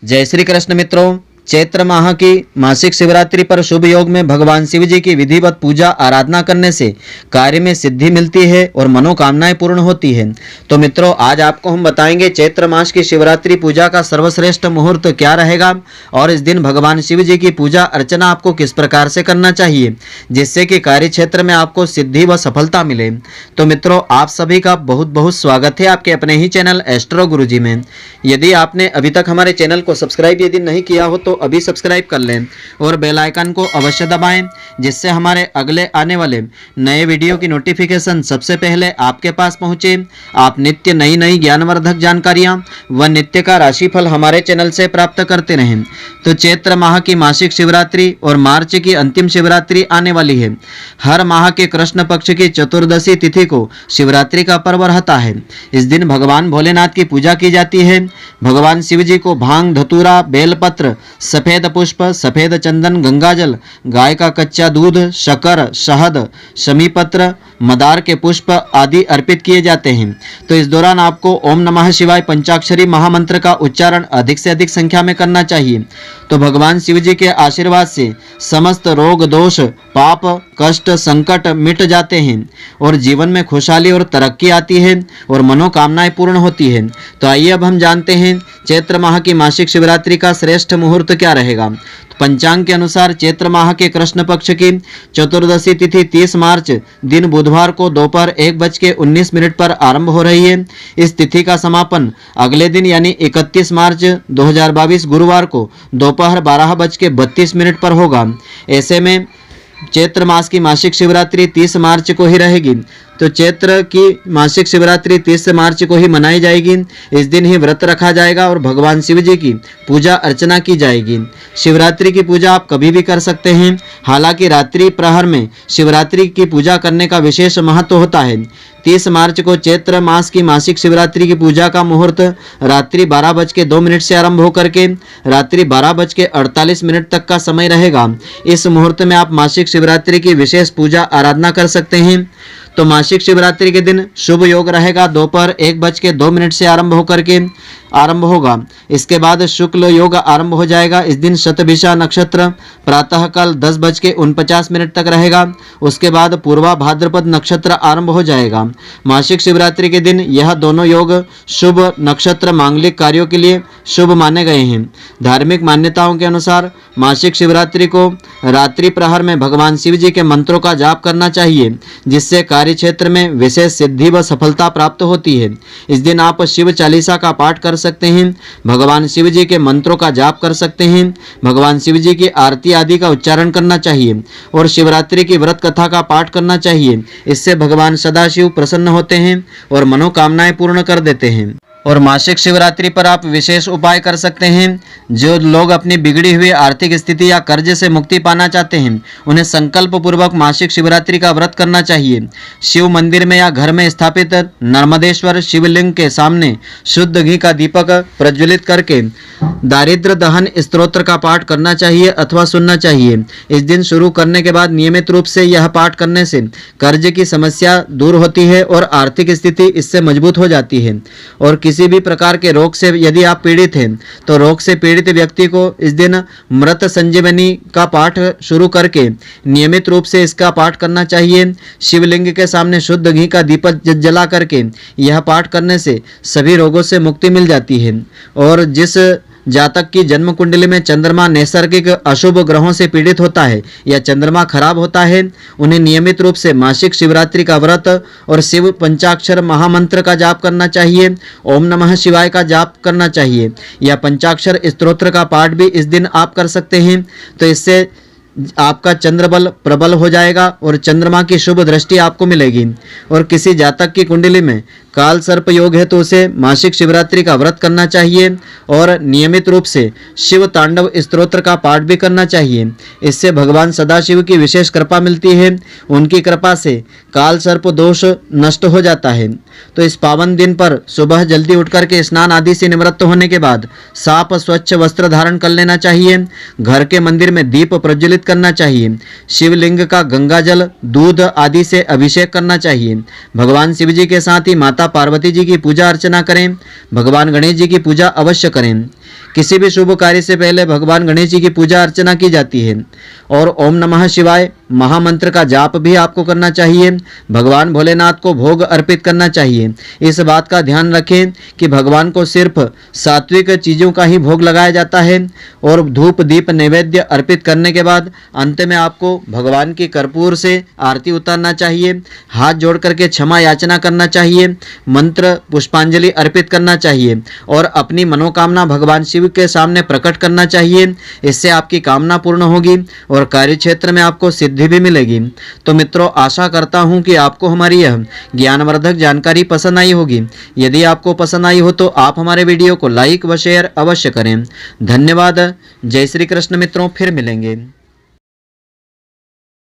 जय श्री कृष्ण मित्रों, चैत्र माह की मासिक शिवरात्रि पर शुभ योग में भगवान शिव जी की विधिवत पूजा आराधना करने से कार्य में सिद्धि मिलती है और मनोकामनाएं पूर्ण होती है। तो मित्रों, आज आपको हम बताएंगे चैत्र मास की शिवरात्रि पूजा का सर्वश्रेष्ठ मुहूर्त क्या रहेगा और इस दिन भगवान शिव जी की पूजा अर्चना आपको किस प्रकार से करना चाहिए जिससे कि कार्य क्षेत्र में आपको सिद्धि व सफलता मिले। तो मित्रों, आप सभी का बहुत बहुत स्वागत है आपके अपने ही चैनल एस्ट्रो गुरुजी में। यदि आपने अभी तक हमारे चैनल को सब्सक्राइब यदि नहीं किया हो तो अभी सब्सक्राइब कर लें और बेल आइकन को अवश्य दबाएं जिससे हमारे अगले आने वाले नए वीडियो की नोटिफिकेशन सबसे पहले आपके पास पहुंचे। आप नित्य नई नई ज्ञानवर्धक जानकारियां व नित्य का राशिफल हमारे चैनल से प्राप्त करते रहें। तो चैत्र माह की मासिक शिवरात्रि और मार्च की अंतिम शिवरात्रि आने वाली है। हर माह के कृष्ण पक्ष की चतुर्दशी तिथि को शिवरात्रि का पर्व रहता है। इस दिन भगवान भोलेनाथ की पूजा की जाती है। भगवान शिव जी को भांग, धतूरा, बेलपत्र, सफेद पुष्प, सफेद चंदन, गंगाजल, गाय का कच्चा दूध, शक्कर, शहद, शमीपत्र, मदार के पुष्प आदि अर्पित किए जाते हैं। तो इस दौरान आपको ओम नमः शिवाय पंचाक्षरी महामंत्र का उच्चारण अधिक से अधिक संख्या में करना चाहिए। तो भगवान शिव जी के आशीर्वाद से समस्त रोग, दोष, पाप, कष्ट, संकट मिट जाते हैं और जीवन में खुशहाली और तरक्की आती है और मनोकामनाएं पूर्ण होती है। तो आइए अब हम जानते हैं चैत्र माह की मासिक शिवरात्रि का श्रेष्ठ मुहूर्त क्या रहेगा। तो पंचांग के अनुसार चैत्र माह के कृष्ण पक्ष की चतुर्दशी तिथि 30 मार्च दिन बुधवार को दोपहर 1:19 पर आरंभ हो रही है। इस तिथि का समापन अगले दिन यानी 31 मार्च 2022 गुरुवार को दोपहर 12:32 पर होगा। ऐसे में चैत्र मास की मासिक शिवरात्रि 30 मार्च को ही रहेगी। तो चैत्र की मासिक शिवरात्रि 30 मार्च को ही मनाई जाएगी। इस दिन ही व्रत रखा जाएगा और भगवान शिव जी की पूजा अर्चना की जाएगी। शिवरात्रि की पूजा आप कभी भी कर सकते हैं। हालांकि रात्रि प्रहर में शिवरात्रि की पूजा करने का विशेष महत्व होता है। 30 मार्च को चैत्र मास की मासिक शिवरात्रि की पूजा का मुहूर्त रात्रि 12:02 से आरंभ होकर के रात्रि 12:48 तक का समय रहेगा। इस मुहूर्त में आप मासिक शिवरात्रि की विशेष पूजा आराधना कर सकते हैं। तो मासिक शिवरात्रि के दिन शुभ योग रहेगा दोपहर 1:02 से आरंभ होगा। इसके बाद शुक्ल योग आरंभ हो जाएगा। इस दिन शतभिषा नक्षत्र प्रातःकाल 10:49 तक रहेगा। उसके बाद पूर्वा भाद्रपद नक्षत्र आरंभ हो जाएगा। मासिक शिवरात्रि के दिन यह दोनों योग शुभ नक्षत्र मांगलिक कार्यों के लिए शुभ माने गए हैं। धार्मिक मान्यताओं के अनुसार मासिक शिवरात्रि को रात्रि प्रहर में भगवान शिव जी के मंत्रों का जाप करना चाहिए जिससे कार्य क्षेत्र में विशेष सिद्धि व सफलता प्राप्त होती है। इस दिन आप शिव चालीसा का पाठ कर सकते हैं, भगवान शिव जी के मंत्रों का जाप कर सकते हैं, भगवान शिव जी की आरती आदि का उच्चारण करना चाहिए और शिवरात्रि की व्रत कथा का पाठ करना चाहिए। इससे भगवान सदाशिव प्रसन्न होते हैं और मनोकामनाएं पूर्ण कर देते हैं। और मासिक शिवरात्रि पर आप विशेष उपाय कर सकते हैं। जो लोग अपनी बिगड़ी हुई आर्थिक स्थिति या कर्ज से मुक्ति पाना चाहते हैं उन्हें संकल्प पूर्वक मासिक शिवरात्रि का व्रत करना चाहिए। शिव मंदिर में या घर में स्थापित नर्मदेश्वर शिवलिंग के सामने शुद्ध घी का दीपक प्रज्वलित करके दारिद्र दहन स्तोत्र का पाठ करना चाहिए अथवा सुनना चाहिए। इस दिन शुरू करने के बाद नियमित रूप से यह पाठ करने से कर्ज की समस्या दूर होती है और आर्थिक स्थिति इससे मजबूत हो जाती है। और किसी भी प्रकार के रोग से यदि आप पीड़ित हैं तो रोग से पीड़ित व्यक्ति को इस दिन मृत संजीवनी का पाठ शुरू करके नियमित रूप से इसका पाठ करना चाहिए। शिवलिंग के सामने शुद्ध घी का दीपक जला करके यह पाठ करने से सभी रोगों से मुक्ति मिल जाती है। और जिस जातक की जन्म कुंडली में चंद्रमा नैसर्गिक अशुभ ग्रहों से पीड़ित होता है या चंद्रमा खराब होता है उन्हें नियमित रूप से मासिक शिवरात्रि का व्रत और शिव पंचाक्षर महामंत्र का जाप करना चाहिए। ओम नमः शिवाय का जाप करना चाहिए या पंचाक्षर स्तोत्र का पाठ भी इस दिन आप कर सकते हैं। तो इससे आपका चंद्रबल प्रबल हो जाएगा और चंद्रमा की शुभ दृष्टि आपको मिलेगी। और किसी जातक की कुंडली में काल सर्प योग है तो उसे मासिक शिवरात्रि का व्रत करना चाहिए और नियमित रूप से शिव तांडव स्तोत्र का पाठ भी करना चाहिए। इससे भगवान सदाशिव की विशेष कृपा मिलती है। उनकी कृपा से काल सर्प दोष नष्ट हो जाता है। तो इस पावन दिन पर सुबह जल्दी उठकर के स्नान आदि से निवृत्त होने के बाद साफ स्वच्छ वस्त्र धारण कर लेना चाहिए। घर के मंदिर में दीप प्रज्वलित करना चाहिए। शिवलिंग का गंगाजल, दूध आदि से अभिषेक करना चाहिए। भगवान शिव जी के साथ ही माता पार्वती जी की पूजा अर्चना करें। भगवान गणेश जी की पूजा अवश्य करें। किसी भी शुभ कार्य से पहले भगवान गणेश जी की पूजा अर्चना की जाती है और ओम नमः शिवाय महामंत्र का जाप भी आपको करना चाहिए। भगवान भोलेनाथ को भोग अर्पित करना चाहिए। इस बात का ध्यान रखें कि भगवान को सिर्फ सात्विक चीज़ों का ही भोग लगाया जाता है और धूप दीप नैवेद्य अर्पित करने के बाद अंत में आपको भगवान की कर्पूर से आरती उतारना चाहिए, हाथ जोड़ करके क्षमा याचना करना चाहिए, मंत्र पुष्पांजलि अर्पित करना चाहिए और अपनी मनोकामना भगवान शिव के सामने प्रकट करना चाहिए। इससे आपकी कामना पूर्ण होगी और कार्य क्षेत्र में आपको सिद्धि भी मिलेगी। तो मित्रों, आशा करता हूं कि आपको हमारी यह ज्ञानवर्धक जानकारी पसंद आई होगी। यदि आपको पसंद आई हो तो आप हमारे वीडियो को लाइक व शेयर अवश्य करें। धन्यवाद। जय श्री कृष्ण मित्रों, फिर मिलेंगे।